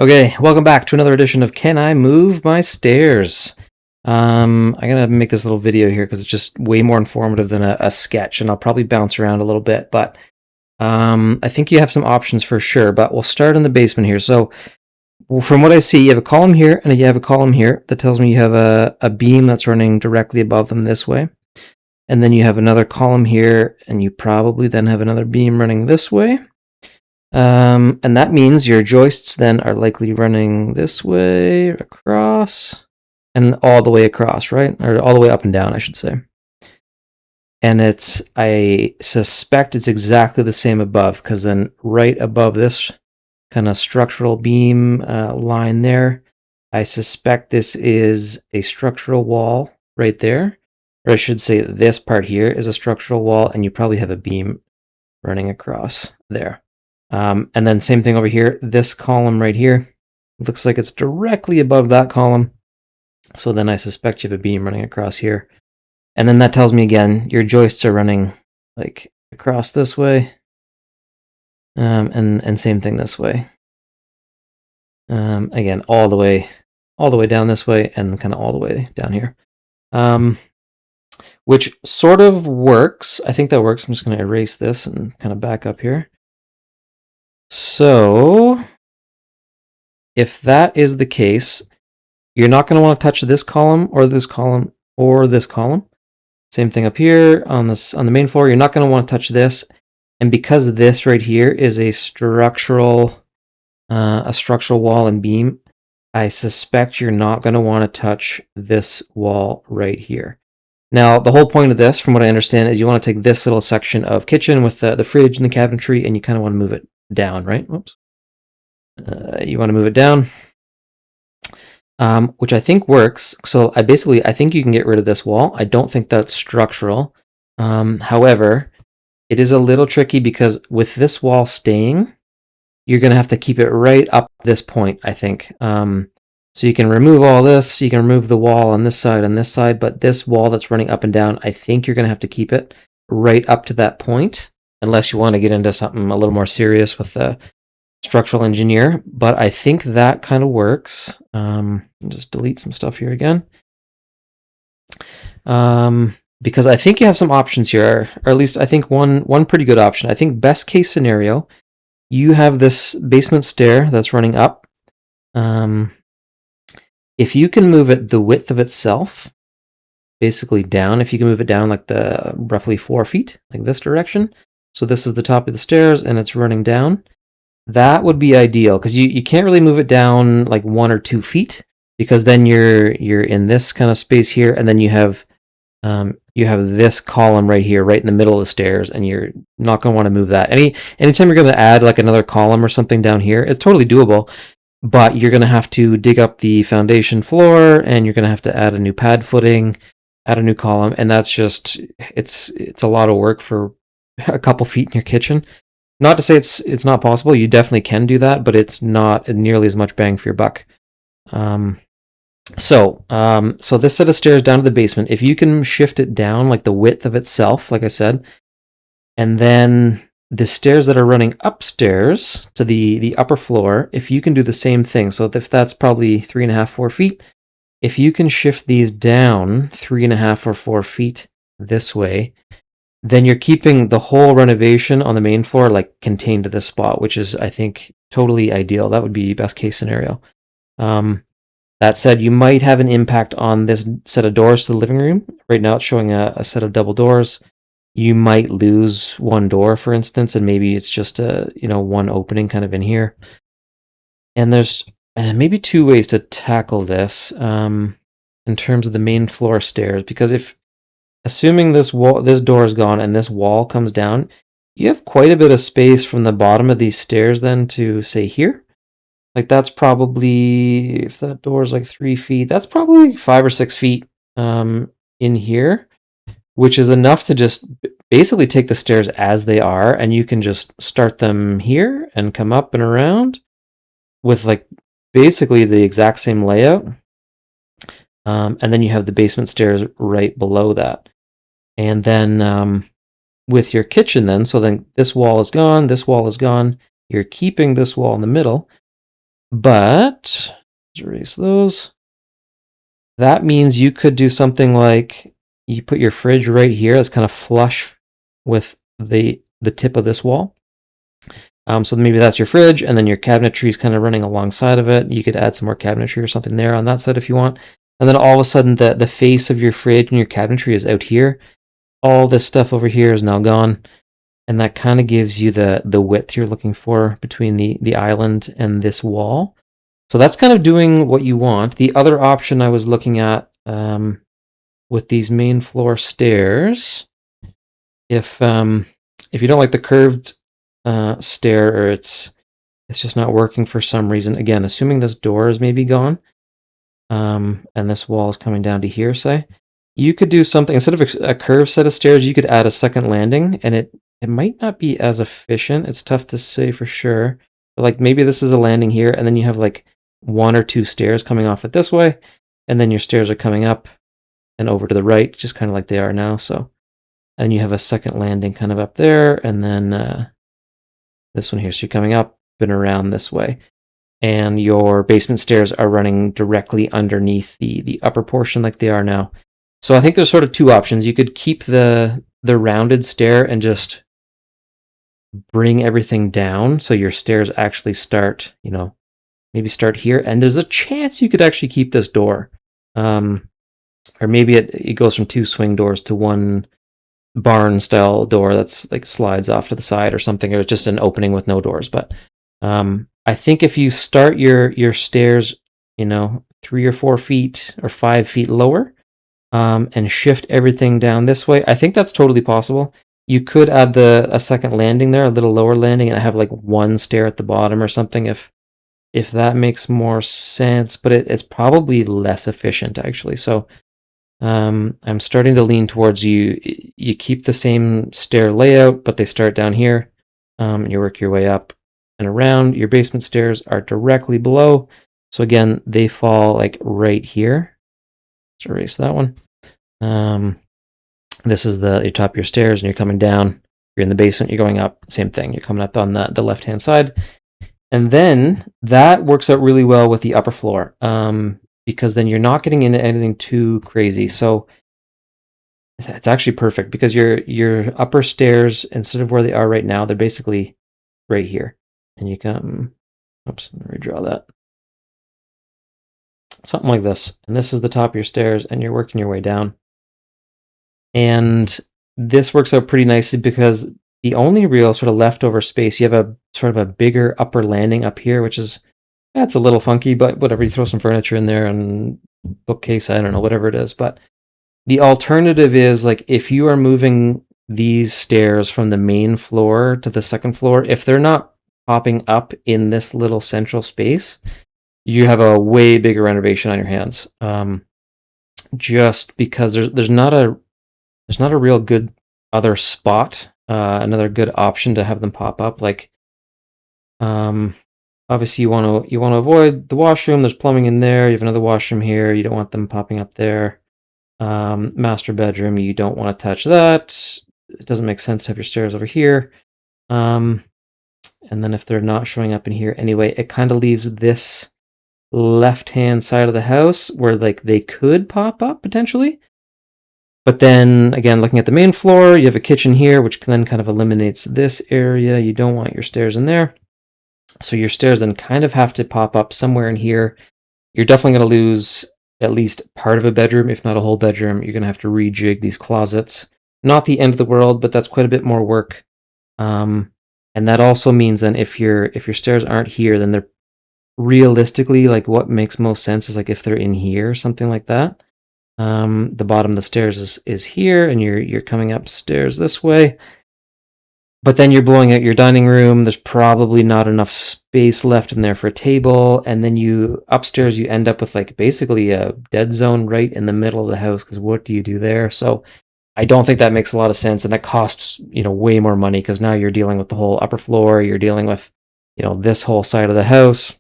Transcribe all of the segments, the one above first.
Okay, welcome back to another edition of Can I Move My Stairs? I gotta make this little video here because it's just way more informative than a sketch, and I'll probably bounce around a little bit, but I think you have some options for sure, but we'll start in the basement here. So from what I see, you have a column here and you have a column here that tells me you have a beam that's running directly above them this way. And then you have another column here, and you probably then have another beam running this way. And that means your joists then are likely running this way, across, and all the way across, right? Or all the way up and down, I should say. And I suspect it's exactly the same above, because then right above this kind of structural beam line there, I suspect this is a structural wall right there. Or I should say this part here is a structural wall, and you probably have a beam running across there. And then same thing over here, this column right here, looks like it's directly above that column. So then I suspect you have a beam running across here. And then that tells me again, your joists are running like across this way. And same thing this way. Again, all the way down this way and kind of all the way down here. Which sort of works. I think that works. I'm just going to erase this and kind of back up here. So, if that is the case, you're not going to want to touch this column or this column or this column. Same thing up here on the main floor. You're not going to want to touch this, and because this right here is a structural wall and beam, I suspect you're not going to want to touch this wall right here. Now, the whole point of this, from what I understand, is you want to take this little section of kitchen with the fridge and the cabinetry, and you kind of want to move it down, right? Whoops. You want to move it down, which I think works. So I think you can get rid of this wall. I don't think that's structural. However, it is a little tricky because with this wall staying, you're going to have to keep it right up this point, I think. So you can remove all this, you can remove the wall on this side, but this wall that's running up and down, I think you're going to have to keep it right up to that point, unless you want to get into something a little more serious with the structural engineer. But I think that kind of works. Just delete some stuff here again. Because I think you have some options here, or at least I think one pretty good option. I think best case scenario, you have this basement stair that's running up. If you can move it the width of itself, basically down, if you can move it down like the roughly 4 feet, like this direction. So this is the top of the stairs and it's running down. That would be ideal, because you can't really move it down like 1 or 2 feet, because then you're in this kind of space here, and then you have this column right here, right in the middle of the stairs, and you're not going to want to move that. Anytime you're going to add like another column or something down here, it's totally doable, but you're going to have to dig up the foundation floor, and you're going to have to add a new pad footing, add a new column, and that's just it's a lot of work for a couple feet in your kitchen. Not to say it's not possible. You definitely can do that, but it's not nearly as much bang for your buck. So this set of stairs down to the basement, if you can shift it down like the width of itself, like I said, and then the stairs that are running upstairs to the upper floor, if you can do the same thing, so if that's probably 3.5, 4 feet, if you can shift these down 3.5 or 4 feet this way, then you're keeping the whole renovation on the main floor like contained to this spot, which is, I think, totally ideal. That would be best case scenario. That said, you might have an impact on this set of doors to the living room. Right now it's showing a set of double doors. You might lose one door, for instance, and maybe it's just one opening kind of in here. And there's maybe 2 ways to tackle this in terms of the main floor stairs, because assuming this door is gone and this wall comes down, you have quite a bit of space from the bottom of these stairs then to, say, here. Like that's probably, if that door is like 3 feet, that's probably 5 or 6 feet in here, which is enough to just basically take the stairs as they are, and you can just start them here and come up and around with like basically the exact same layout. And then you have the basement stairs right below that. And then with your kitchen then, so then this wall is gone, you're keeping this wall in the middle. But let's erase those. That means you could do something like you put your fridge right here that's kind of flush with the tip of this wall. So maybe that's your fridge, and then your cabinetry is kind of running alongside of it. You could add some more cabinetry or something there on that side if you want. And then all of a sudden, the face of your fridge and your cabinetry is out here. All this stuff over here is now gone. And that kind of gives you the width you're looking for between the island and this wall. So that's kind of doing what you want. The other option I was looking at with these main floor stairs, if you don't like the curved stair, or it's just not working for some reason, again, assuming this door is maybe gone, and this wall is coming down to here, say, you could do something instead of a curved set of stairs. You could add a second landing, and it might not be as efficient. It's tough to say for sure. But like maybe this is a landing here, and then you have like 1 or 2 stairs coming off it this way, and then your stairs are coming up and over to the right, just kind of like they are now. So, and you have a second landing kind of up there, and then this one here. So you're coming up and around this way, and your basement stairs are running directly underneath the upper portion like they are now. So I think there's sort of 2 options. You could keep the rounded stair and just bring everything down so your stairs actually start, maybe start here. And there's a chance you could actually keep this door. Or maybe it goes from 2 swing doors to 1 barn style door that's like slides off to the side or something, or just an opening with no doors. But I think if you start your stairs, 3 or 4 feet or 5 feet lower, and shift everything down this way, I think that's totally possible. You could add a second landing there, a little lower landing, and have like 1 stair at the bottom or something if that makes more sense, but it's probably less efficient actually. So I'm starting to lean towards you keep the same stair layout, but they start down here. You work your way up and around. Your basement stairs are directly below. So again, they fall like right here. Let's erase that one. This is your top of your stairs, and you're coming down. You're in the basement, you're going up, same thing. You're coming up on the left-hand side. And then that works out really well with the upper floor, because then you're not getting into anything too crazy. So it's actually perfect because your upper stairs, instead of where they are right now, they're basically right here. And you come, oops, let me redraw that. Something like this. And this is the top of your stairs, and you're working your way down. And this works out pretty nicely because the only real sort of leftover space, you have a sort of a bigger upper landing up here, which is, that's a little funky, but whatever, you throw some furniture in there and bookcase, I don't know, whatever it is. But the alternative is, like, if you are moving these stairs from the main floor to the second floor, if they're not popping up in this little central space, you have a way bigger renovation on your hands. Just because there's not a real good other spot, another good option to have them pop up. Like, obviously you want to avoid the washroom. There's plumbing in there. You have another washroom here. You don't want them popping up there. Master bedroom, you don't want to touch that. It doesn't make sense to have your stairs over here. And then if they're not showing up in here anyway, it kind of leaves this left-hand side of the house where, like, they could pop up potentially. But then again, looking at the main floor, you have a kitchen here, which then kind of eliminates this area. You don't want your stairs in there. So your stairs then kind of have to pop up somewhere in here. You're definitely going to lose at least part of a bedroom, if not a whole bedroom. You're going to have to rejig these closets. Not the end of the world, but that's quite a bit more work. And that also means then if your stairs aren't here, then they're realistically, like, what makes most sense is like if they're in here, something like that. The bottom of the stairs is here, and you're coming upstairs this way. But then you're blowing out your dining room. There's probably not enough space left in there for a table. And then upstairs, you end up with like basically a dead zone right in the middle of the house, because what do you do there? So I don't think that makes a lot of sense. And that costs, way more money, because now you're dealing with the whole upper floor. You're dealing with, this whole side of the house.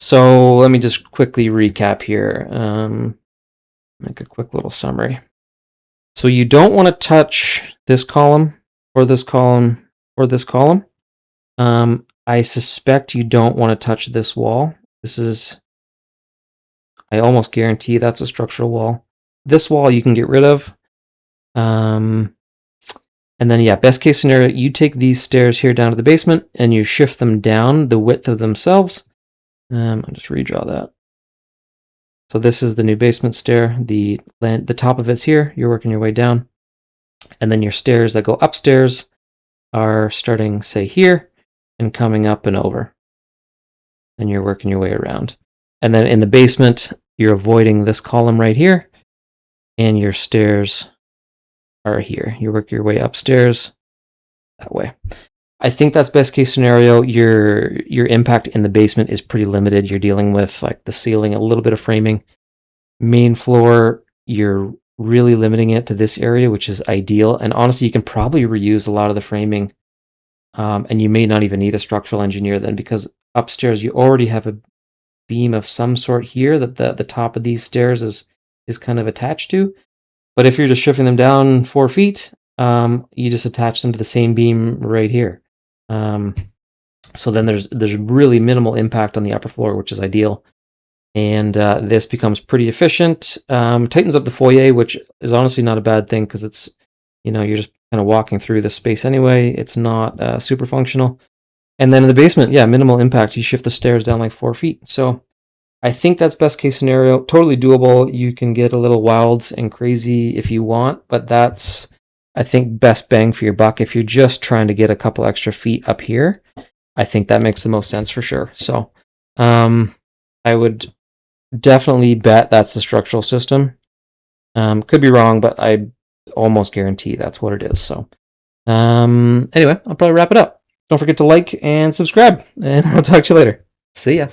So let me just quickly recap here. Make a quick little summary. So you don't want to touch this column or this column or this column. I suspect you don't want to touch this wall. I almost guarantee that's a structural wall. This wall you can get rid of. And then, yeah, best case scenario, you take these stairs here down to the basement and you shift them down the width of themselves. I'll just redraw that. So this is the new basement stair. The top of it's here. You're working your way down. And then your stairs that go upstairs are starting, say, here and coming up and over. And you're working your way around. And then in the basement, you're avoiding this column right here. And your stairs are here. You work your way upstairs that way. I think that's best case scenario. Your impact in the basement is pretty limited. You're dealing with like the ceiling, a little bit of framing. Main floor, you're really limiting it to this area, which is ideal. And honestly, you can probably reuse a lot of the framing. And you may not even need a structural engineer then, because upstairs you already have a beam of some sort here that the top of these stairs is kind of attached to. But if you're just shifting them down 4 feet, you just attach them to the same beam right here. So then there's really minimal impact on the upper floor, which is ideal. And this becomes pretty efficient. Tightens up the foyer, which is honestly not a bad thing because it's, you're just kind of walking through this space anyway. It's not super functional. And then in the basement, yeah, minimal impact. You shift the stairs down like 4 feet. So I think that's best case scenario. Totally doable. You can get a little wild and crazy if you want, but that's, I think, best bang for your buck. If you're just trying to get a couple extra feet up here, I think that makes the most sense for sure. So I would definitely bet that's the structural system. Could be wrong, but I almost guarantee that's what it is. So anyway, I'll probably wrap it up. Don't forget to like and subscribe, and I'll talk to you later. See ya.